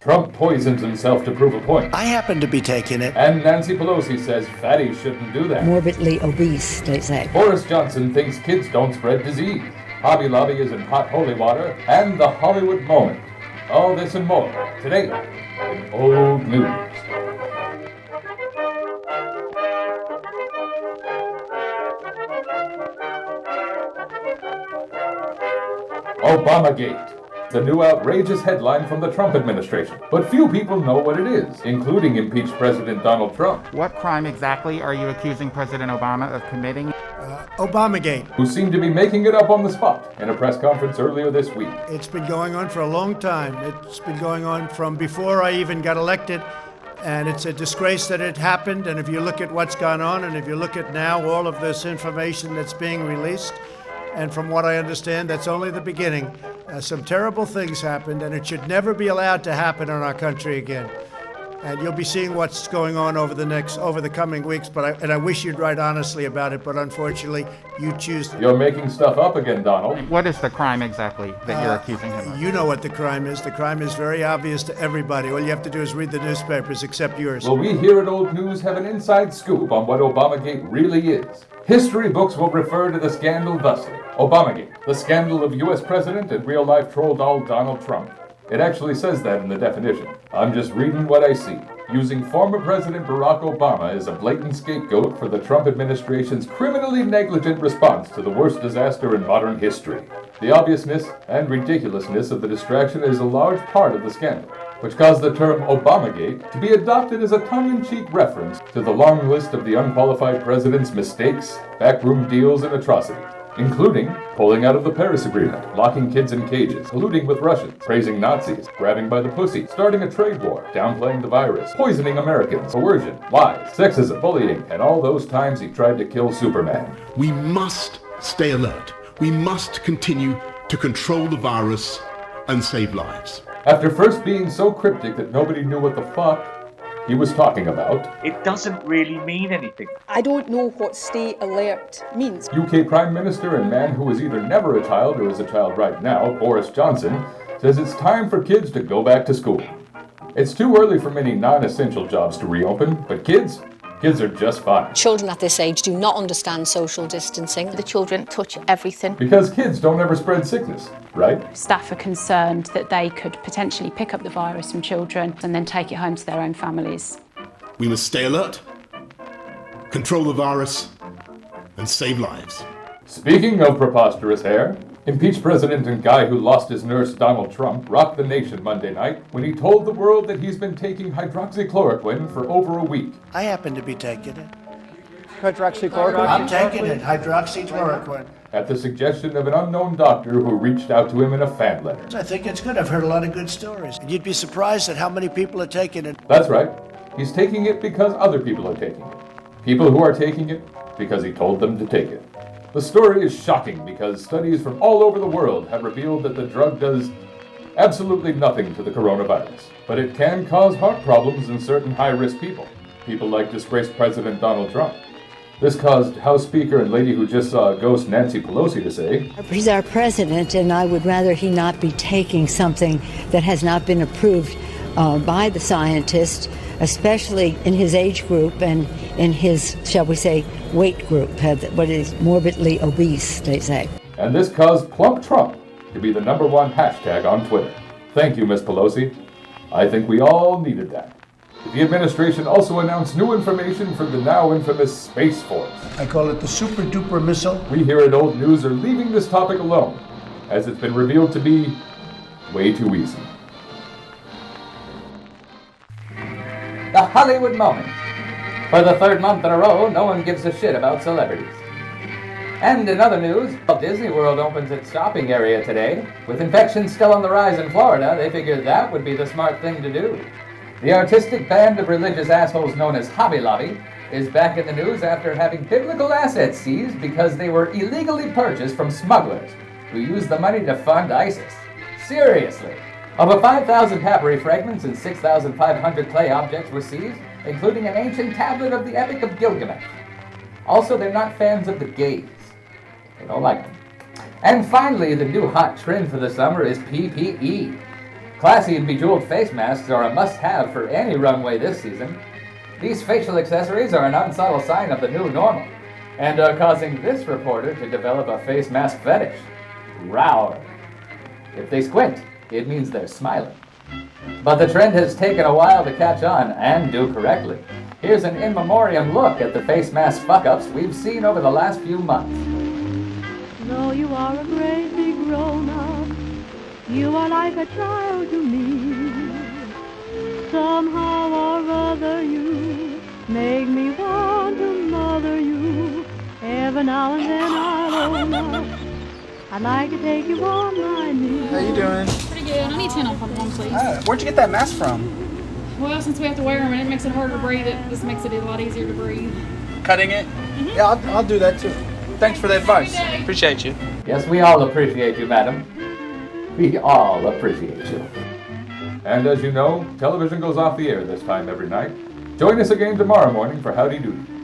Trump poisons himself to prove a point. I happen to be taking it. And Nancy Pelosi says fatties shouldn't do that. Morbidly obese, they say. Boris Johnson thinks kids don't spread disease. Hobby Lobby is in hot holy water. And the Hollywood moment. All this and more today in Old News. Obamagate, the new outrageous headline from the Trump administration. But few people know what it is, including impeached President Donald Trump. What crime exactly are you accusing President Obama of committing? Obamagate. Who seemed to be making it up on the spot in a press conference earlier this week. It's been going on for a long time. It's been going on from before I even got elected. And it's a disgrace that it happened. And if you look at what's gone on, and if you look at now all of this information that's being released, and from what I understand, that's only the beginning. Some terrible things happened, and it should never be allowed to happen in our country again. And you'll be seeing what's going on over the coming weeks. But I wish you'd write honestly about it. But unfortunately, you choose. You're making stuff up again, Donald. What is the crime exactly that you're accusing him of? You know what the crime is. The crime is very obvious to everybody. All you have to do is read the newspapers, except yours. Well, we here at Old News have an inside scoop on what Obamagate really is. History books will refer to the scandal thusly. Obamagate, the scandal of U.S. President and real-life troll doll Donald Trump. It actually says that in the definition. I'm just reading what I see. Using former President Barack Obama as a blatant scapegoat for the Trump administration's criminally negligent response to the worst disaster in modern history. The obviousness and ridiculousness of the distraction is a large part of the scandal, which caused the term Obamagate to be adopted as a tongue-in-cheek reference to the long list of the unqualified president's mistakes, backroom deals, and atrocities, including pulling out of the Paris Agreement, locking kids in cages, colluding with Russians, praising Nazis, grabbing by the pussy, starting a trade war, downplaying the virus, poisoning Americans, coercion, lies, sexism, bullying, and all those times he tried to kill Superman. We must stay alert. We must continue to control the virus and save lives. After first being so cryptic that nobody knew what the fuck he was talking about. It doesn't really mean anything. I don't know what stay alert means. UK Prime Minister and man who is either never a child or is a child right now, Boris Johnson, says it's time for kids to go back to school. It's too early for many non-essential jobs to reopen, but kids are just fine. Children at this age do not understand social distancing. The children touch everything. Because kids don't ever spread sickness, right? Staff are concerned that they could potentially pick up the virus from children and then take it home to their own families. We must stay alert, control the virus, and save lives. Speaking of preposterous hair, impeached president and guy who lost his nurse Donald Trump rocked the nation Monday night when he told the world that he's been taking hydroxychloroquine for over a week. I happen to be taking it. Hydroxychloroquine? I'm taking it, hydroxychloroquine. At the suggestion of an unknown doctor who reached out to him in a fan letter. I think it's good. I've heard a lot of good stories. And you'd be surprised at how many people are taking it. That's right. He's taking it because other people are taking it. People who are taking it because he told them to take it. The story is shocking because studies from all over the world have revealed that the drug does absolutely nothing to the coronavirus. But it can cause heart problems in certain high-risk people. People like disgraced President Donald Trump. This caused House Speaker and lady who just saw a ghost Nancy Pelosi to say, He's our president, and I would rather he not be taking something that has not been approved by the scientists, especially in his age group and in his, shall we say, weight group, what is morbidly obese, they say. And this caused Plump Trump to be the #1 hashtag on Twitter. Thank you, Ms. Pelosi. I think we all needed that. The administration also announced new information for the now infamous Space Force. I call it the super duper missile. We here at Old News are leaving this topic alone, as it's been revealed to be way too easy. The Hollywood moment. For the third month in a row, no one gives a shit about celebrities. And in other news, Disney World opens its shopping area today. With infections still on the rise in Florida, they figured that would be the smart thing to do. The artistic band of religious assholes known as Hobby Lobby is back in the news after having biblical assets seized because they were illegally purchased from smugglers who used the money to fund ISIS. Seriously. Over 5,000 papyri fragments and 6,500 clay objects were seized, including an ancient tablet of the Epic of Gilgamesh. Also, they're not fans of the gays. They don't like them. And finally, the new hot trend for the summer is PPE. Classy and bejeweled face masks are a must-have for any runway this season. These facial accessories are an unsubtle sign of the new normal, and are causing this reporter to develop a face mask fetish. Rower. If they squint, it means they're smiling. But the trend has taken a while to catch on, and do correctly. Here's an in memoriam look at the face mask fuck-ups we've seen over the last few months. Though you are a great big grown-up, you are like a child to me. Somehow or other you make me want to mother you. Every now and then I'll own up. I'd like to take you on my knee. How you doing? Pretty good. I need 10 off of one, please. Where'd you get that mask from? Well, since we have to wear them and it makes it harder to breathe, it just makes it a lot easier to breathe. Cutting it? Yeah, I'll do that too. Thanks for the advice. Appreciate you. Yes, we all appreciate you, madam. We all appreciate you. And as you know, television goes off the air this time every night. Join us again tomorrow morning for Howdy Doody.